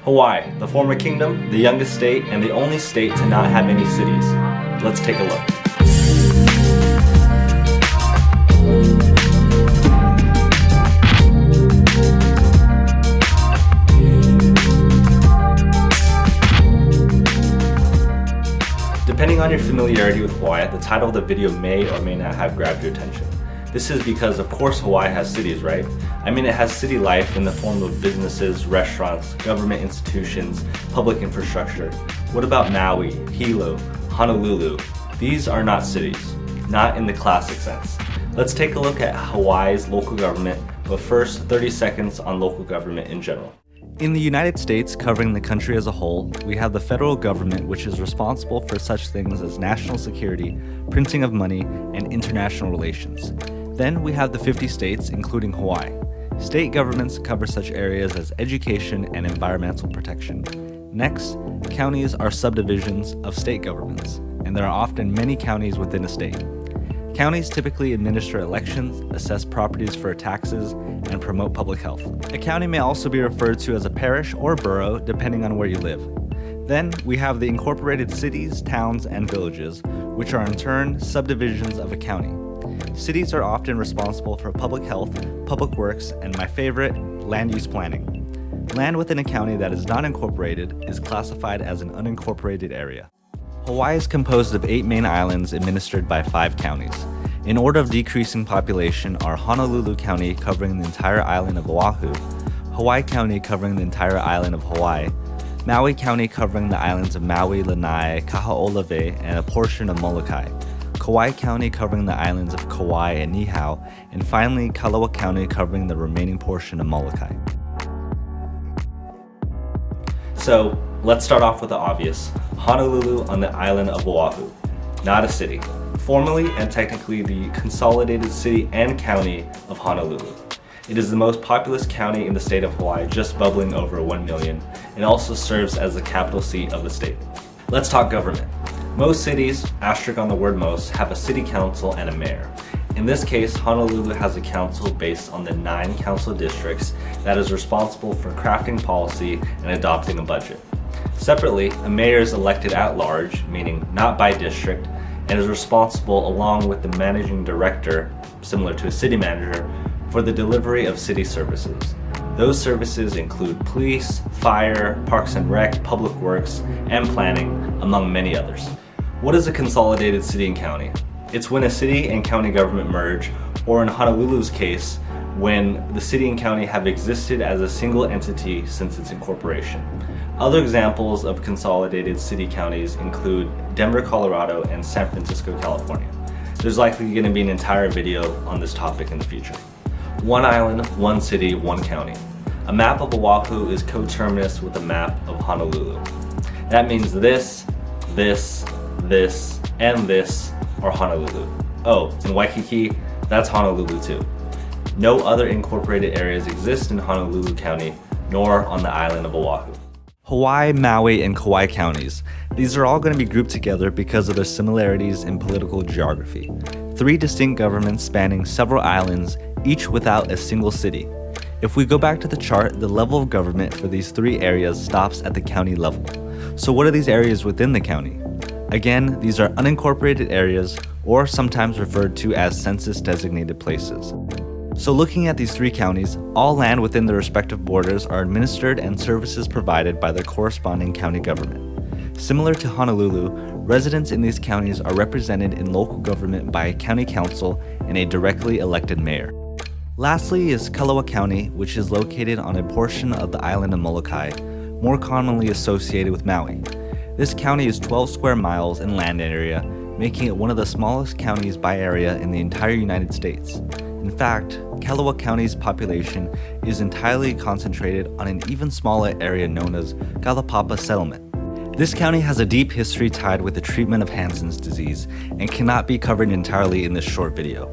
Hawaii, the former kingdom, the youngest state, and the only state to not have any cities. Let's take a look. Depending on your familiarity with Hawaii, the title of the video may or may not have grabbed your attention. This is because, of course, Hawaii has cities, right? I mean, it has city life in the form of businesses, restaurants, government institutions, public infrastructure. What about Maui, Hilo, Honolulu? These are not cities, not in the classic sense. Let's take a look at Hawaii's local government, but first, 30 seconds on local government in general. In the United States, covering the country as a whole, we have the federal government, which is responsible for such things as national security, printing of money, and international relations. Then we have the 50 states, including Hawaii. State governments cover such areas as education and environmental protection. Next, counties are subdivisions of state governments, and there are often many counties within a state. Counties typically administer elections, assess properties for taxes, and promote public health. A county may also be referred to as a parish or borough, depending on where you live. Then we have the incorporated cities, towns, and villages, which are in turn subdivisions of a county. Cities are often responsible for public health, public works, and my favorite, land use planning. Land within a county that is not incorporated is classified as an unincorporated area. Hawaii is composed of 8 main islands administered by 5 counties. In order of decreasing population are Honolulu County covering the entire island of Oahu, Hawaii County covering the entire island of Hawaii, Maui County covering the islands of Maui, Lanai, Kaho'olawe, and a portion of Molokai, Kauai County covering the islands of Kauai and Niihau, and finally Kalaupapa County covering the remaining portion of Molokai. So, let's start off with the obvious. Honolulu on the island of Oahu, not a city. Formally and technically the consolidated city and county of Honolulu. It is the most populous county in the state of Hawaii, just bubbling over 1 million, and also serves as the capital seat of the state. Let's talk government. Most cities, asterisk on the word most, have a city council and a mayor. In this case, Honolulu has a council based on the 9 council districts that is responsible for crafting policy and adopting a budget. Separately, a mayor is elected at large, meaning not by district, and is responsible along with the managing director, similar to a city manager, for the delivery of city services. Those services include police, fire, parks and rec, public works, and planning, among many others. What is a consolidated city and county? It's when a city and county government merge, or in Honolulu's case, when the city and county have existed as a single entity since its incorporation. Other examples of consolidated city-counties include Denver, Colorado, and San Francisco, California. There's likely going to be an entire video on this topic in the future. One island, one city, one county. A map of Oahu is coterminous with a map of Honolulu. That means this, and this are Honolulu. Oh, and Waikiki, that's Honolulu too. No other incorporated areas exist in Honolulu County, nor on the island of Oahu. Hawaii, Maui, and Kauai counties. These are all going to be grouped together because of their similarities in political geography. 3 distinct governments spanning several islands, each without a single city. If we go back to the chart, the level of government for these 3 areas stops at the county level. So what are these areas within the county? Again, these are unincorporated areas, or sometimes referred to as census-designated places. So looking at these 3 counties, all land within their respective borders are administered and services provided by their corresponding county government. Similar to Honolulu, residents in these counties are represented in local government by a county council and a directly elected mayor. Lastly is Kalaupapa County, which is located on a portion of the island of Molokai, more commonly associated with Maui. This county is 12 square miles in land area, making it one of the smallest counties by area in the entire United States. In fact, Kalaupapa County's population is entirely concentrated on an even smaller area known as Kalaupapa Settlement. This county has a deep history tied with the treatment of Hansen's disease and cannot be covered entirely in this short video.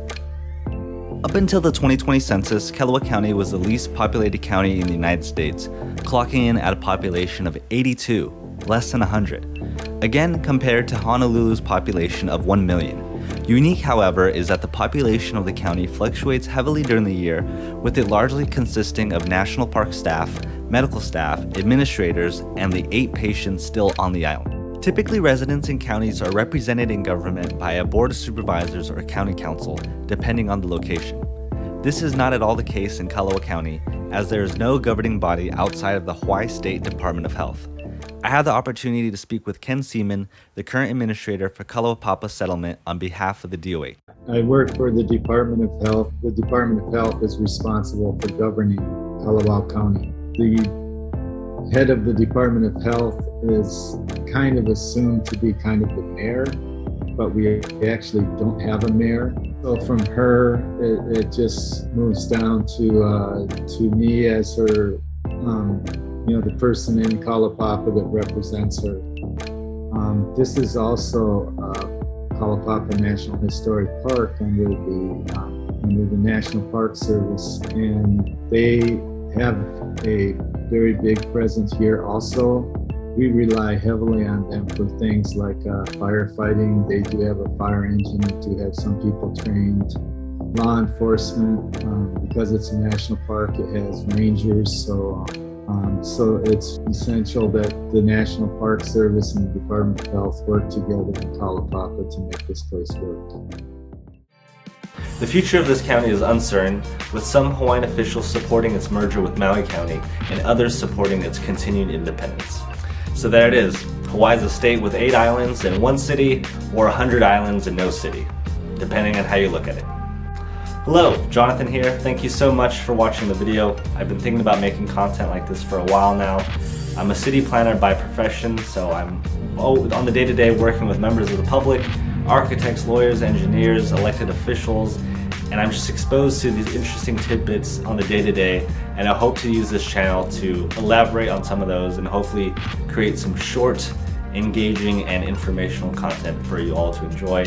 Up until the 2020 census, Kalaupapa County was the least populated county in the United States, clocking in at a population of 82, less than 100. Again, compared to Honolulu's population of 1 million. Unique, however, is that the population of the county fluctuates heavily during the year, with it largely consisting of national park staff, medical staff, administrators, and the 8 patients still on the island. Typically, residents in counties are represented in government by a board of supervisors or county council, depending on the location. This is not at all the case in Kalaupapa County, as there is no governing body outside of the Hawaii State Department of Health. I had the opportunity to speak with Ken Seaman, the current administrator for Kalaupapa Settlement, on behalf of the DOH. I work for the Department of Health. The Department of Health is responsible for governing Kalaupapa County. The head of the Department of Health is kind of assumed to be kind of the mayor, but we actually don't have a mayor. So from her, it just moves down to me as her, the person in Kalaupapa that represents her. This is also Kalaupapa National Historic Park under the National Park Service, and they have a very big presence here also. We rely heavily on them for things like firefighting. They do have a fire engine. They do have some people trained. Law enforcement, because it's a national park, it has rangers. So it's essential that the National Park Service and the Department of Health work together in Kalaupapa to make this place work. The future of this county is uncertain, with some Hawaiian officials supporting its merger with Maui County and others supporting its continued independence. So there it is. Hawaii is a state with 8 islands and 1 city, or 100 islands and no city, depending on how you look at it. Hello, Jonathan here. Thank you so much for watching the video. I've been thinking about making content like this for a while now. I'm a city planner by profession, so I'm on the day-to-day working with members of the public, architects, lawyers, engineers, elected officials, and I'm just exposed to these interesting tidbits on the day-to-day, and I hope to use this channel to elaborate on some of those and hopefully create some short, engaging, and informational content for you all to enjoy.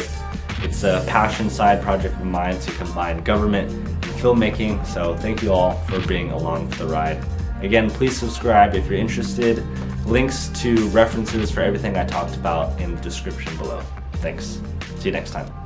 It's a passion side project of mine to combine government and filmmaking, so thank you all for being along for the ride. Again, please subscribe if you're interested. Links to references for everything I talked about in the description below. Thanks. See you next time.